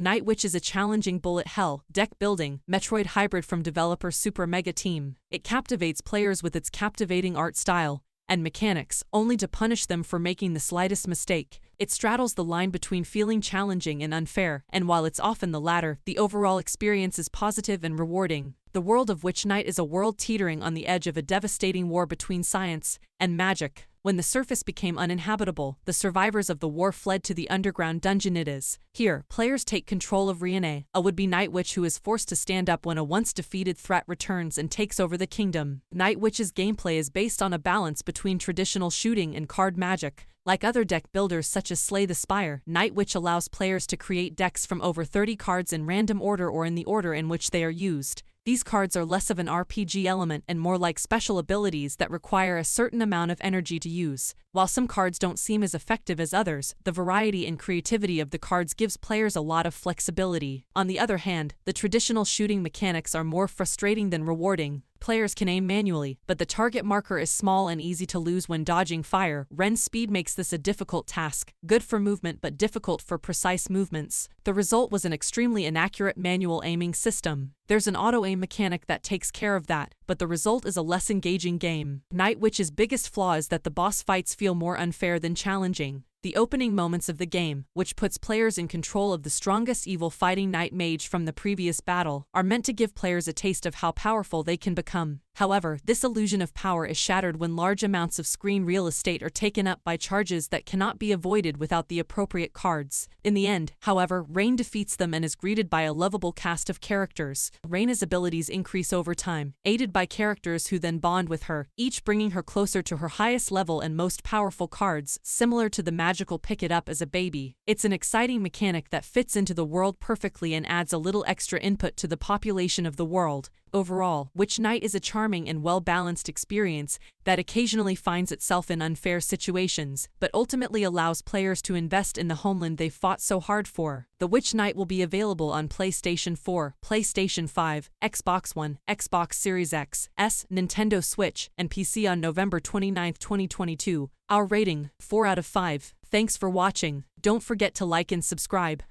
Night Witch is a challenging bullet hell, deck-building, Metroid hybrid from developer Super Mega Team. It captivates players with its captivating art style and mechanics, only to punish them for making the slightest mistake. It straddles the line between feeling challenging and unfair, and while it's often the latter, the overall experience is positive and rewarding. The world of Witch Knight is a world teetering on the edge of a devastating war between science and magic. When the surface became uninhabitable, the survivors of the war fled to the underground dungeon it is. Here, players take control of Riene, a would-be Night Witch who is forced to stand up when a once-defeated threat returns and takes over the kingdom. Night Witch's gameplay is based on a balance between traditional shooting and card magic. Like other deck builders such as Slay the Spire, Night Witch allows players to create decks from over 30 cards in random order or in the order in which they are used. These cards are less of an RPG element and more like special abilities that require a certain amount of energy to use. While some cards don't seem as effective as others, the variety and creativity of the cards gives players a lot of flexibility. On the other hand, the traditional shooting mechanics are more frustrating than rewarding. Players can aim manually, but the target marker is small and easy to lose when dodging fire. Ren's speed makes this a difficult task, good for movement but difficult for precise movements. The result was an extremely inaccurate manual aiming system. There's an auto-aim mechanic that takes care of that, but the result is a less engaging game. Night Witch's biggest flaw is that the boss fights feel more unfair than challenging. The opening moments of the game, which puts players in control of the strongest evil fighting Night Mage from the previous battle, are meant to give players a taste of how powerful they can become. However, this illusion of power is shattered when large amounts of screen real estate are taken up by charges that cannot be avoided without the appropriate cards. In the end, however, Rain defeats them and is greeted by a lovable cast of characters. Raina's abilities increase over time, aided by characters who then bond with her, each bringing her closer to her highest level and most powerful cards, similar to the magical Pick It Up as a baby. It's an exciting mechanic that fits into the world perfectly and adds a little extra input to the population of the world. Overall, Witch Knight is a charming and well-balanced experience that occasionally finds itself in unfair situations, but ultimately allows players to invest in the homeland they've fought so hard for. The Witch Knight will be available on PlayStation 4, PlayStation 5, Xbox One, Xbox Series X, S, Nintendo Switch, and PC on November 29, 2022. Our rating, 4 out of 5. Thanks for watching. Don't forget to like and subscribe.